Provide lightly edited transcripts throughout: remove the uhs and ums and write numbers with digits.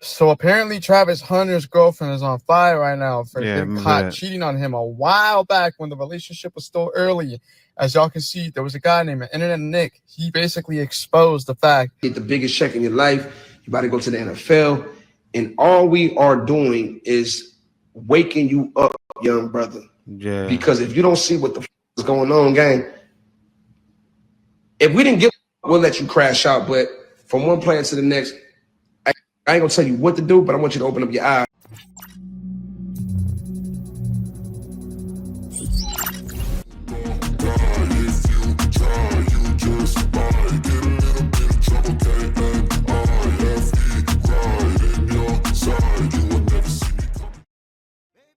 So apparently Travis Hunter's girlfriend is on fire right now for getting caught cheating on him a while back when the relationship was still early. As y'all can see, there was a guy named Internet Nick. He basically exposed the fact. Get the biggest check in your life. You about to go to the NFL. And all we are doing is waking you up, young brother. Yeah. Because if you don't see what the is going on, gang, if we didn't get, we'll let you crash out. But from one player to the next, I ain't gonna tell you what to do, but I want you to open up your eyes.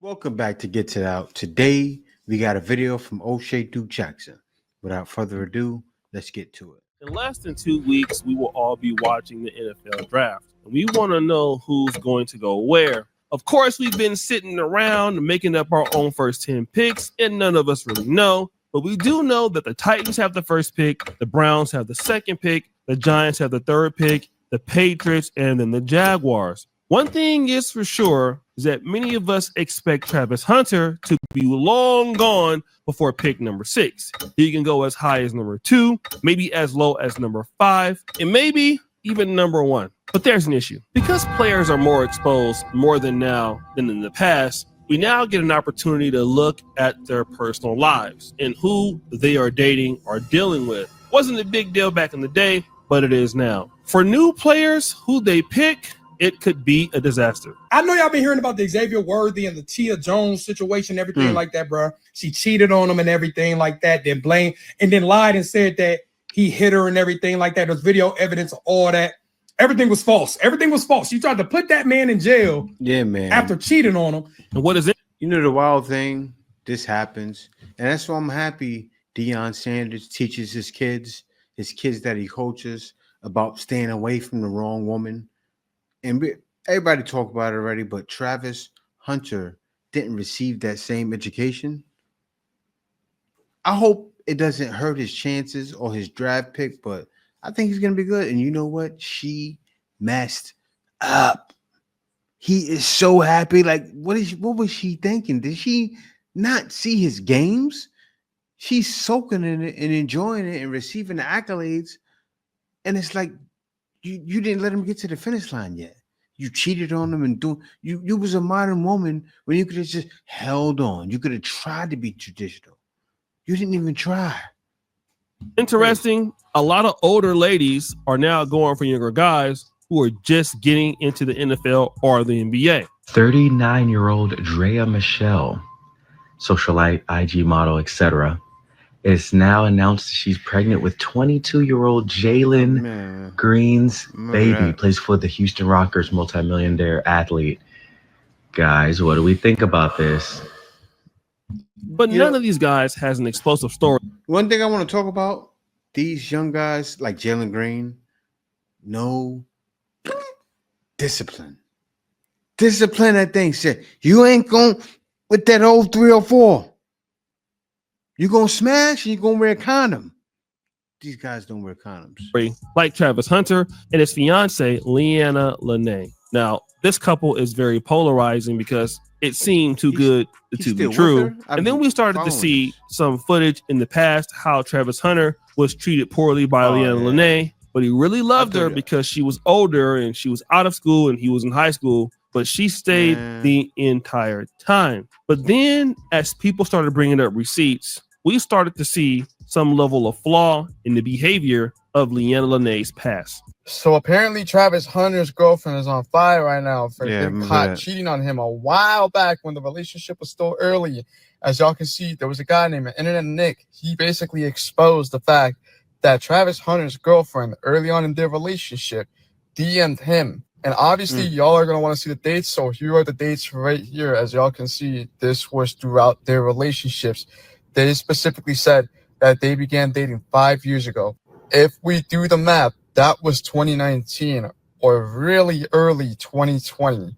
Welcome back to Get It Out. Today, we got a video from O'Shea Duke Jackson. Without further ado, let's get to it. In less than 2 weeks, we will all be watching the NFL draft. And we want to know who's going to go where. Of course, we've been sitting around making up our own first 10 picks, and none of us really know. But we do know that the Titans have the first pick, the Browns have the second pick, the Giants have the third pick, the Patriots, and then the Jaguars. One thing is for sure is that many of us expect Travis Hunter to be long gone before pick number 6. He can go as high as number 2, maybe as low as number 5, and maybe even number 1. But there's an issue. Because players are more exposed more than now than in the past, we now get an opportunity to look at their personal lives and who they are dating or dealing with. Wasn't a big deal back in the day, but it is now. For new players, who they pick, it could be a disaster. I know y'all been hearing about the Xavier Worthy and the Tia Jones situation, everything like that, bro. She cheated on him and everything like that, then blamed and then lied and said that he hit her and everything like that. There's video evidence of all that. Everything was false. Everything was false. She tried to put that man in jail. Yeah, man. After cheating on him. And what is it? You know, the wild thing, this happens. And that's why I'm happy Deion Sanders teaches his kids that he coaches about staying away from the wrong woman. And everybody talked about it already, but Travis Hunter didn't receive that same education. I hope it doesn't hurt his chances or his draft pick, but I think he's going to be good. And you know what? She messed up. He is so happy. Like, what was she thinking? Did she not see his games? She's soaking in it and enjoying it and receiving the accolades. And it's like, you didn't let him get to the finish line yet. You cheated on him and you was a modern woman when you could have just held on. You could have tried to be traditional. You didn't even try. Interesting. A lot of older ladies are now going for younger guys who are just getting into the NFL or the NBA. 39-year-old Drea Michelle, socialite, IG model, etc., is now announced she's pregnant with 22-year-old Jalen Green's baby. Plays for the Houston Rockets, multimillionaire athlete. Guys, what do we think about this? But none of these guys has an explosive story. One thing I want to talk about, these young guys like Jalen Green, no discipline. Discipline, that thing said, you ain't going with that old 304. You're going to smash and you're going to wear a condom. These guys don't wear condoms. Like Travis Hunter and his fiance, Leanna Lenee. Now, this couple is very polarizing because it seemed too good to be true. And then we started to see some footage in the past how Travis Hunter was treated poorly by Leanna Lenee, but he really loved her because she was older and she was out of school and he was in high school, but she stayed the entire time. But then as people started bringing up receipts, we started to see some level of flaw in the behavior of Leanna Lenee's past. So apparently Travis Hunter's girlfriend is on fire right now for getting caught cheating on him a while back when the relationship was still early. As y'all can see, there was a guy named Internet Nick. He basically exposed the fact that Travis Hunter's girlfriend early on in their relationship DM'd him. And obviously y'all are going to want to see the dates. So here are the dates right here. As y'all can see, this was throughout their relationships. They specifically said that they began dating 5 years ago. If we do the math, that was 2019 or really early 2020.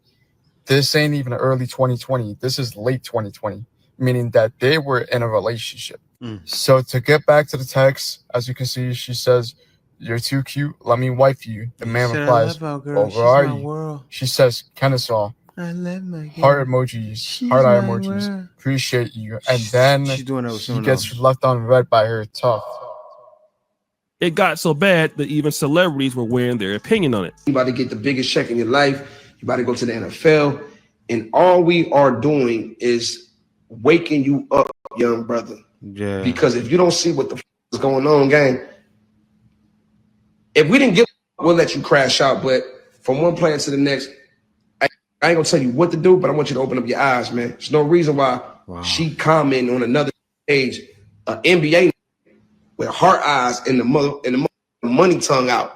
This ain't even early 2020. This is late 2020, meaning that they were in a relationship. So to get back to the text, as you can see, she says, you're too cute. Let me wife you. The man Said, replies, "I love our girl. where She's are my you? world. She says, Kennesaw. I love my girl. Heart emojis, She's heart eye my emojis. world." Appreciate you. And then she's doing that with he someone gets else. left on red by her. Tough. It got so bad that even celebrities were wearing their opinion on it. You about to get the biggest check in your life. You about to go to the NFL. And all we are doing is waking you up, young brother. Yeah. Because if you don't see what the is going on, gang, if we didn't we'll let you crash out. But from one player to the next, I ain't gonna tell you what to do, but I want you to open up your eyes, man. There's no reason why she commenting on another page, NBA with heart eyes and the money tongue out.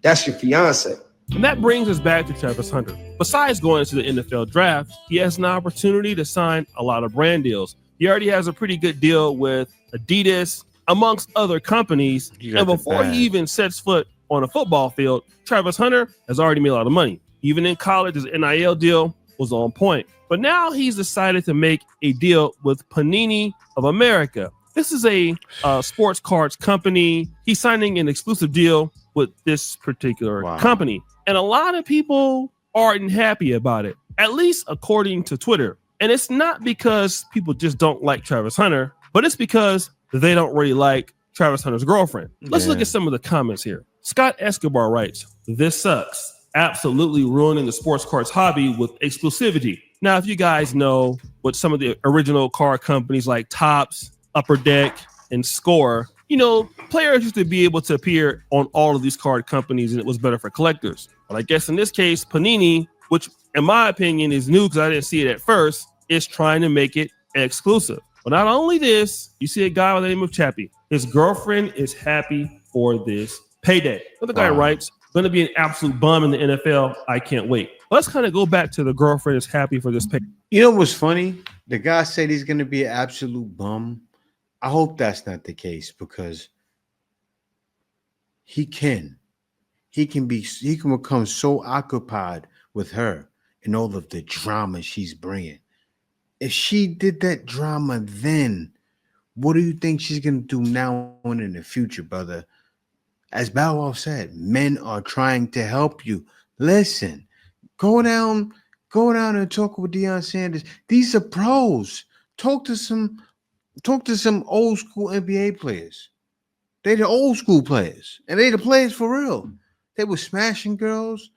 That's your fiance. And that brings us back to Travis Hunter. Besides going to the NFL draft, he has an opportunity to sign a lot of brand deals. He already has a pretty good deal with Adidas, amongst other companies. And before he even sets foot on a football field, Travis Hunter has already made a lot of money. Even in college, his NIL deal was on point. But now he's decided to make a deal with Panini of America. This is a sports cards company. He's signing an exclusive deal with this particular company. And a lot of people aren't happy about it, at least according to Twitter. And it's not because people just don't like Travis Hunter, but it's because they don't really like Travis Hunter's girlfriend. Let's look at some of the comments here. Scott Escobar writes, "This sucks. Absolutely ruining the sports cards hobby with exclusivity." Now, if you guys know what some of the original card companies like Topps, Upper Deck, and Score, you know, players used to be able to appear on all of these card companies and it was better for collectors. But I guess in this case, Panini, which in my opinion is new because I didn't see it at first, is trying to make it exclusive. But not only this, you see a guy by the name of Chappie. His girlfriend is happy for this payday. So the guy writes, "Going to be an absolute bum in the NFL. I can't wait." Let's kind of go back to the girlfriend is happy for this payday. You know what's funny? The guy said he's going to be an absolute bum. I hope that's not the case because he can become so occupied with her and all of the drama she's bringing. If she did that drama then, what do you think she's going to do now and in the future, brother? As Bow Wow said, men are trying to help you. Listen, go down and talk with Deion Sanders. These are pros. Talk to some old school NBA players. They the old school players, and they the players for real. They were smashing girls.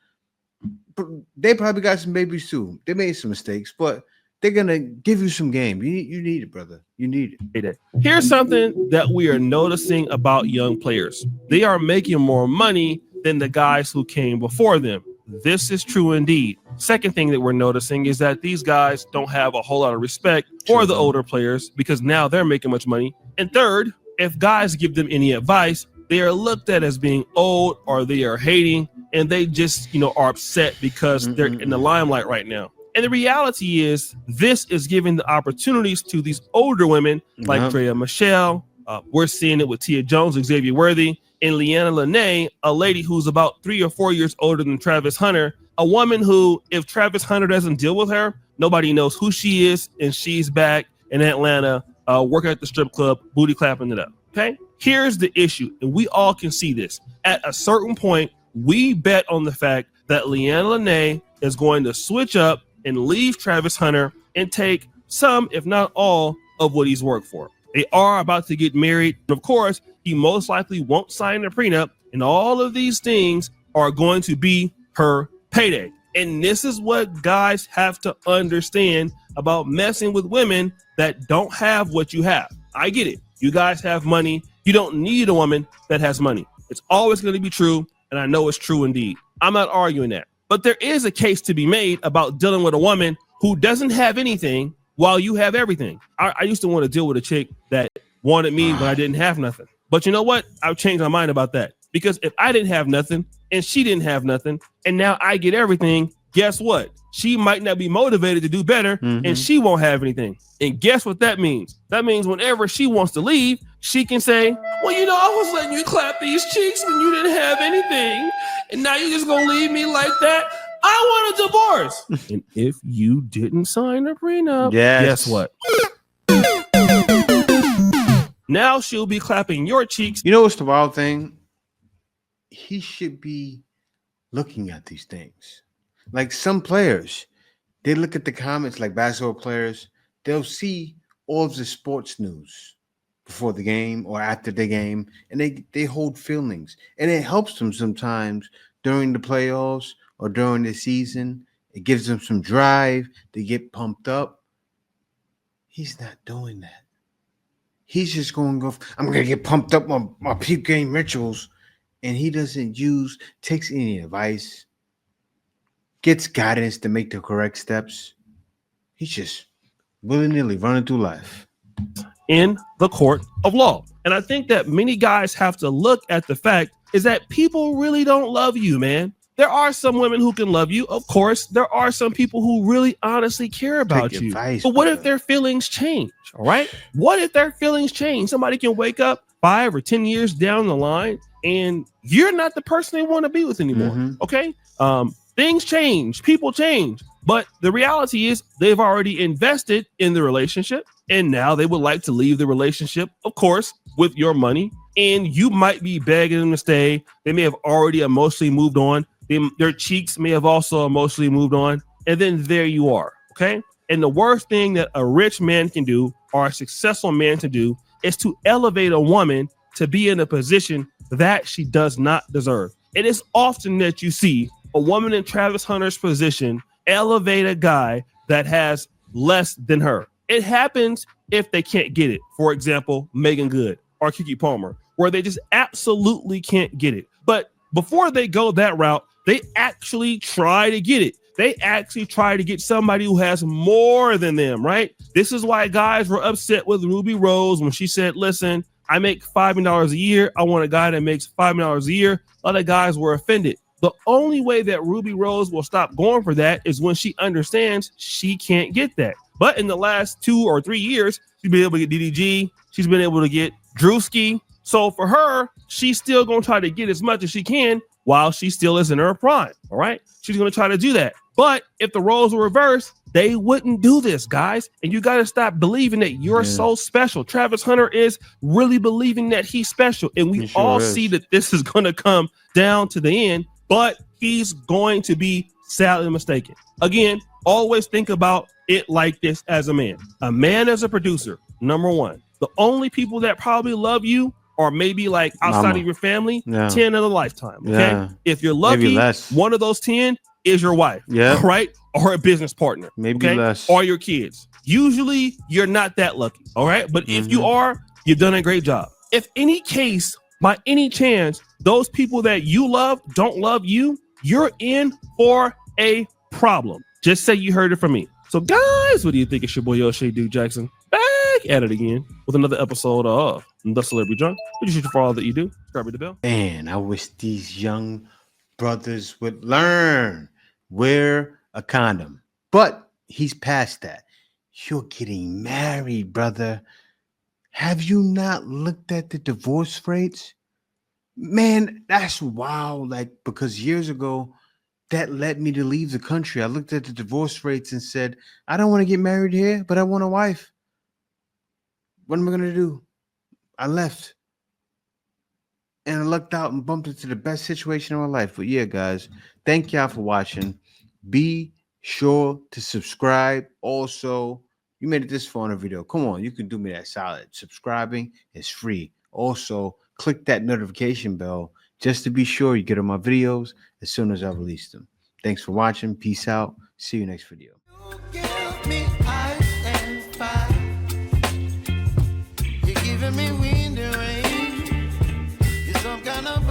They probably got some babies too. They made some mistakes, but they're gonna give you some game. You need it, brother. You need it. Here's something that we are noticing about young players. They are making more money than the guys who came before them. This is true indeed. Second thing that we're noticing is that these guys don't have a whole lot of respect for the older players because now they're making much money. And third, if guys give them any advice, they are looked at as being old or they are hating and they just, are upset because they're in the limelight right now. And the reality is this is giving the opportunities to these older women like Drea Michelle. We're seeing it with Tia Jones, Xavier Worthy, and Leanna Lenee, a lady who's about 3 or 4 years older than Travis Hunter, a woman who, if Travis Hunter doesn't deal with her, nobody knows who she is, and she's back in Atlanta, working at the strip club, booty clapping it up, okay? Here's the issue, and we all can see this. At a certain point, we bet on the fact that Leanna Lenee is going to switch up and leave Travis Hunter and take some, if not all, of what he's worked for. They are about to get married. Of course, he most likely won't sign a prenup, and all of these things are going to be her payday. And this is what guys have to understand about messing with women that don't have what you have. I get it. You guys have money. You don't need a woman that has money. It's always going to be true, and I know it's true indeed. I'm not arguing that. But there is a case to be made about dealing with a woman who doesn't have anything while you have everything. I used to want to deal with a chick that wanted me when I didn't have nothing. But you know what? I've changed my mind about that. Because if I didn't have nothing and she didn't have nothing and now I get everything, guess what? She might not be motivated to do better and she won't have anything. And guess what that means? That means whenever she wants to leave, she can say, well, I was letting you clap these cheeks when you didn't have anything. And now you're just going to leave me like that? I want a divorce. And if you didn't sign a prenup, guess what? Now she'll be clapping your cheeks. You know what's the wild thing? he should be looking at these things. Like some players, they look at the comments, like basketball players, they'll see all of the sports news before the game or after the game, and they hold feelings. And it helps them sometimes during the playoffs or during the season. It gives them some drive. They get pumped up. He's not doing that. He's just going to go, I'm going to get pumped up on my peak game rituals. And he doesn't takes any advice, gets guidance to make the correct steps. He's just willy-nilly running through life. In the court of law. And I think that many guys have to look at the fact is that people really don't love you, man. There are some women who can love you. Of course, there are some people who really honestly care about you. Advice, but what if their feelings change? All right. What if their feelings change? Somebody can wake up 5 or 10 years down the line and you're not the person they want to be with anymore. Mm-hmm. Okay. Things change, people change, but the reality is they've already invested in the relationship and now they would like to leave the relationship, of course, with your money. And you might be begging them to stay. They may have already emotionally moved on. Their cheeks may have also emotionally moved on. And then there you are. Okay. And the worst thing that a rich man can do or a successful man to do is to elevate a woman to be in a position that she does not deserve. It is often that you see a woman in Travis Hunter's position elevate a guy that has less than her. It happens if they can't get it. For example, Megan Good or Kiki Palmer, where they just absolutely can't get it. But before they go that route, they actually try to get it. They actually try to get somebody who has more than them, right? This is why guys were upset with Ruby Rose when she said, listen, I make $5 million a year. I want a guy that makes $5 million a year. Other guys were offended. The only way that Ruby Rose will stop going for that is when she understands she can't get that. But in the last 2 or 3 years, she's been able to get DDG. She's been able to get Drewski. So for her, she's still going to try to get as much as she can while she still is in her prime. All right. She's going to try to do that. But if the roles were reversed, they wouldn't do this, guys. And you got to stop believing that you're so special. Travis Hunter is really believing that he's special. And we all see that this is going to come down to the end, but he's going to be sadly mistaken. Again, always think about it like this as a man. A man as a producer, number one. The only people that probably love you or maybe like outside of your family, 10 in a lifetime. Okay. Yeah. If you're lucky, one of those 10 is your wife. Yeah. Right. Or a business partner. Maybe less. Or your kids. Usually you're not that lucky. All right. But if you are, you've done a great job. If any case, by any chance, those people that you love don't love you, you're in for a problem. Just say you heard it from me. So guys, what do you think? It's your boy O'Shea Duke Jackson back at it again with another episode of The Celebrity Drunk. We just for all that you do. Subscribe to the bell. Man, I wish these young brothers would learn. Wear a condom. But he's past that. You're getting married, brother. Have you not looked at the divorce rates? Man, that's wild. Like, because years ago, that led me to leave the country. I looked at the divorce rates and said, I don't want to get married here, but I want a wife. What am I going to do? I left. And I lucked out and bumped into the best situation in my life. But yeah, guys, thank y'all for watching. Be sure to subscribe. Also, you made it this far in a video. Come on, you can do me that solid. Subscribing is free. Also, click that notification bell just to be sure you get on my videos as soon as I release them. Thanks for watching. Peace out. See you next video. You give me ice and fire. You're giving me wind and rain. You're some kind of